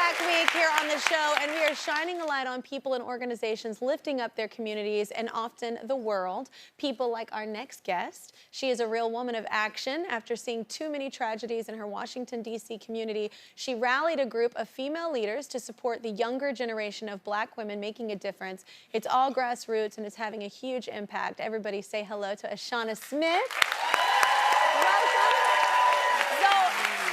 Throwback Week here on the show, and we are shining a light on people and organizations lifting up their communities and often the world. People like our next guest. She is a real woman of action. After seeing too many tragedies in her Washington, D.C. community, she rallied a group of female leaders to support the younger generation of Black women making a difference. It's all grassroots, and it's having a huge impact. Everybody say hello to Eshauna Smith.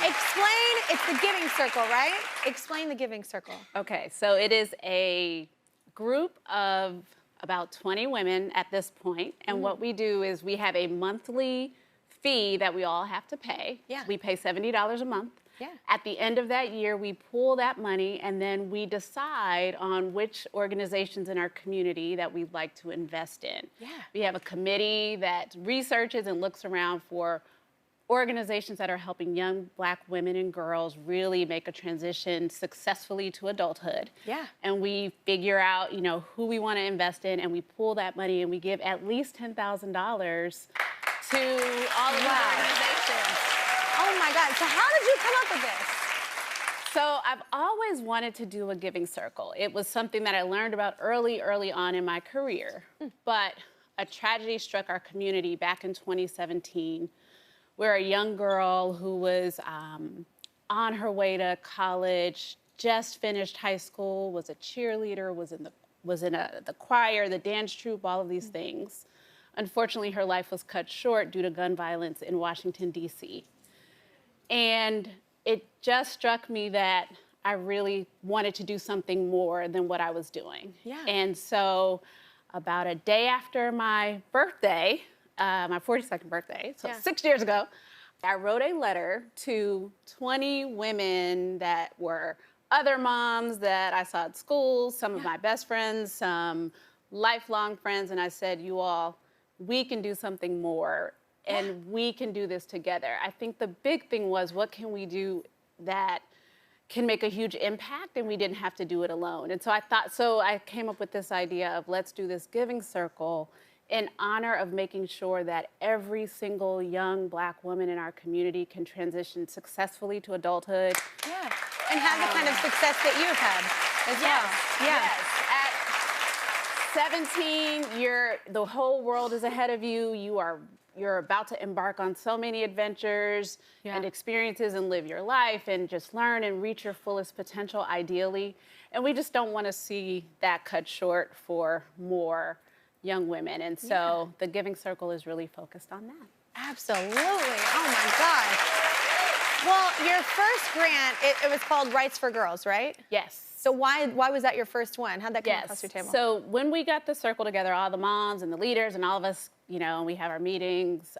Explain, it's the giving circle, right? Explain the giving circle. Okay, so it is a group of about 20 women at this point, and what we do is we have a monthly fee that we all have to pay. Yeah. We pay $70 a month. Yeah. At the end of that year, we pool that money, and then we decide on which organizations in our community that we'd like to invest in. Yeah. We have a committee that researches and looks around for organizations that are helping young Black women and girls really make a transition successfully to adulthood. Yeah. And we figure out, you know, who we want to invest in, and we pool that money, and we give at least $10,000 to all of the organizations. Oh my God, so how did you come up with this? So I've always wanted to do a giving circle. It was something that I learned about early on in my career. But a tragedy struck our community back in 2017. Where a young girl who was on her way to college, just finished high school, was a cheerleader, was in the choir, the dance troupe, all of these things. Unfortunately, her life was cut short due to gun violence in Washington, D.C. And it just struck me that I really wanted to do something more than what I was doing. Yeah. And so about a day after my birthday, my 42nd birthday, so 6 years ago, I wrote a letter to 20 women that were other moms that I saw at school, some of my best friends, some lifelong friends, and I said, you all, we can do something more, and we can do this together. I think the big thing was, what can we do that can make a huge impact, and we didn't have to do it alone. And so I came up with this idea of, let's do this giving circle in honor of making sure that every single young Black woman in our community can transition successfully to adulthood. Yeah, and have the kind of success that you've had as well. Yes. At 17, the whole world is ahead of you. You're about to embark on so many adventures and experiences and live your life and just learn and reach your fullest potential, ideally. And we just don't want to see that cut short for more young women, and so the Giving Circle is really focused on that. Absolutely. Oh my God. Well, your first grant, it was called Rights for Girls, right? Yes. So why was that your first one? How'd that come across your table? So when we got the circle together, all the moms and the leaders and all of us, you know, we have our meetings,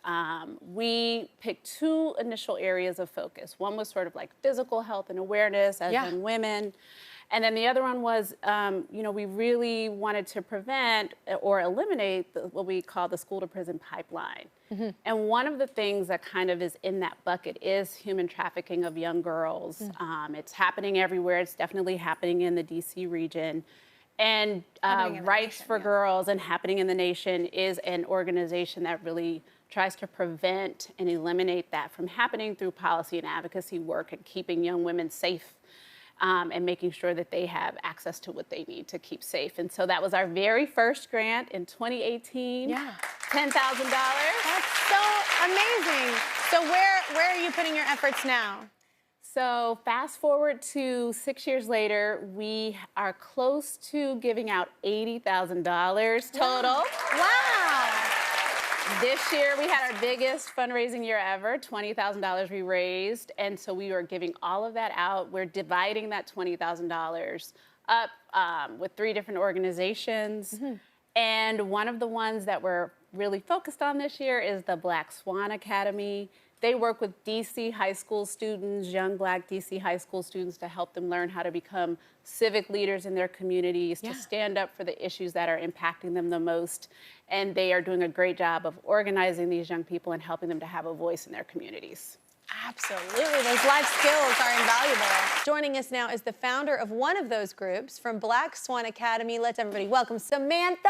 we picked two initial areas of focus. One was sort of like physical health and awareness as young women. And then the other one was, you know, we really wanted to prevent or eliminate what we call the school-to-prison pipeline. And one of the things that kind of is in that bucket is human trafficking of young girls. It's happening everywhere. It's definitely happening in the D.C. region. And Rights for Girls and Happening in the Nation is an organization that really tries to prevent and eliminate that from happening through policy and advocacy work and keeping young women safe. And making sure that they have access to what they need to keep safe. And so that was our very first grant in 2018. Yeah. $10,000. That's so amazing. So where are you putting your efforts now? So fast forward to 6 years later, we are close to giving out $80,000 total. Wow. This year, we had our biggest fundraising year ever, $20,000 we raised, and so we are giving all of that out. We're dividing that $20,000 up with 3 different organizations, and one of the ones that we're really focused on this year is the Black Swan Academy. They work with D.C. high school students, young Black D.C. high school students, to help them learn how to become civic leaders in their communities, to stand up for the issues that are impacting them the most. And they are doing a great job of organizing these young people and helping them to have a voice in their communities. Absolutely, those life skills are invaluable. Joining us now is the founder of one of those groups from Black Swan Academy. Let's everybody welcome Samantha.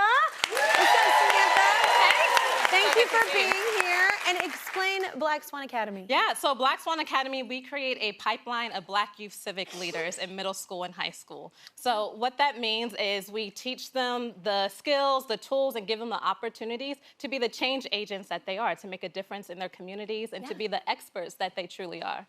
What's up, Samantha? Hey. Thank you for being here. And explain Black Swan Academy. Yeah, so Black Swan Academy, we create a pipeline of Black youth civic leaders in middle school and high school. So what that means is we teach them the skills, the tools, and give them the opportunities to be the change agents that they are, to make a difference in their communities and to be the experts that they truly are.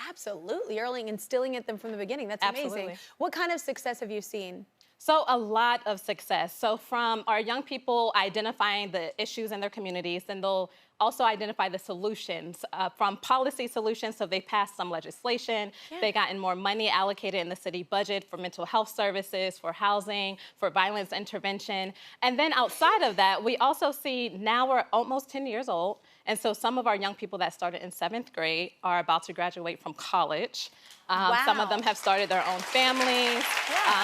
Absolutely. You're instilling it them from the beginning. That's amazing. Absolutely. What kind of success have you seen? So a lot of success. So from our young people identifying the issues in their communities, then they'll also identify the solutions from policy solutions. So they passed some legislation, they gotten more money allocated in the city budget for mental health services, for housing, for violence intervention. And then outside of that, we also see now we're almost 10 years old. And so some of our young people that started in 7th grade are about to graduate from college. Some of them have started their own families.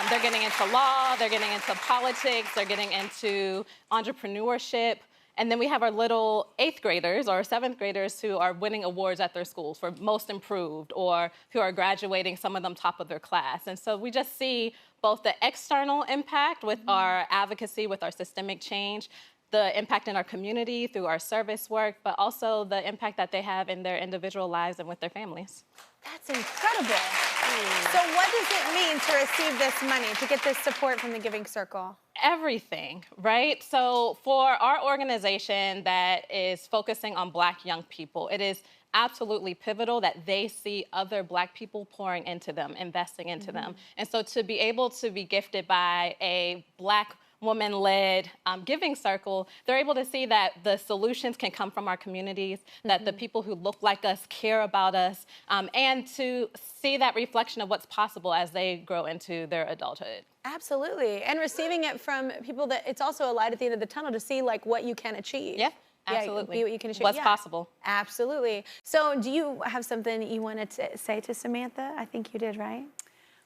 They're getting into law, they're getting into politics, they're getting into entrepreneurship. And then we have our little 8th graders or 7th graders who are winning awards at their schools for most improved, or who are graduating, some of them top of their class. And so we just see both the external impact with our advocacy, with our systemic change, the impact in our community through our service work, but also the impact that they have in their individual lives and with their families. That's incredible. So what does it mean to receive this money, to get this support from the Giving Circle? Everything, right? So for our organization that is focusing on Black young people, it is absolutely pivotal that they see other Black people pouring into them, investing into them. And so to be able to be gifted by a Black woman-led giving circle, they're able to see that the solutions can come from our communities, that the people who look like us care about us, and to see that reflection of what's possible as they grow into their adulthood. Absolutely. And receiving it from people that it's also a light at the end of the tunnel to see what you can achieve. Yeah. Absolutely. Be what you can achieve. What's possible. Absolutely. So do you have something you wanted to say to Samantha? I think you did, right?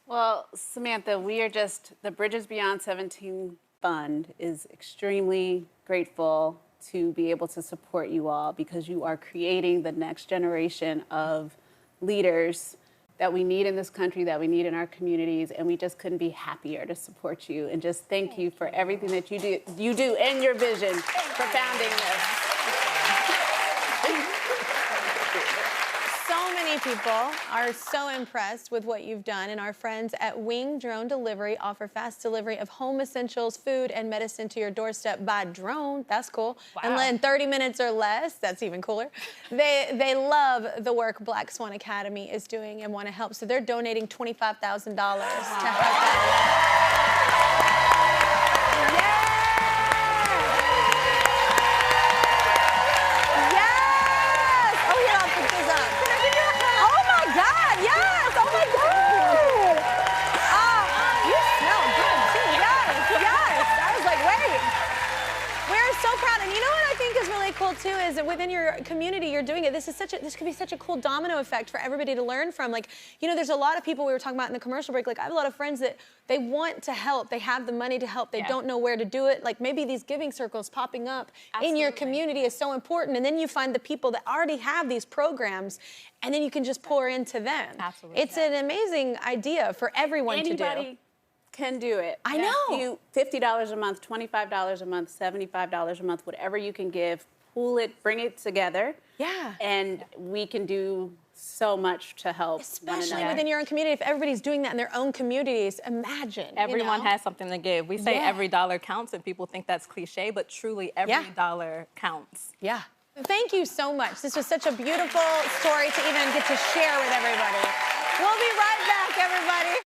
Well, Samantha, we are just, the Bridges Beyond 17 Fund is extremely grateful to be able to support you all, because you are creating the next generation of leaders that we need in this country, that we need in our communities, and we just couldn't be happier to support you. And just thank you for everything that you do and your vision for founding this. So many people are so impressed with what you've done, and our friends at Wing Drone Delivery offer fast delivery of home essentials, food, and medicine to your doorstep by drone. That's cool. Wow. And in 30 minutes or less. That's even cooler. They love the work Black Swan Academy is doing and want to help, so they're donating $25,000 to help out. Cool too is that within your community you're doing it. This could be such a cool domino effect for everybody to learn from. There's a lot of people we were talking about in the commercial break. I have a lot of friends that they want to help, they have the money to help, they don't know where to do it. Maybe these giving circles popping up in your community is so important, and then you find the people that already have these programs, and then you can just pour into them. Absolutely. It's an amazing idea for everyone to do. Anybody can do it. I know. You $50 a month, $25 a month, $75 a month, whatever you can give. Pool it, bring it together. Yeah. And we can do so much to help Especially within your own community. If everybody's doing that in their own communities, imagine. Everyone has something to give. We say every dollar counts, and people think that's cliche, but truly every dollar counts. Yeah. Thank you so much. This was such a beautiful story to even get to share with everybody. We'll be right back, everybody.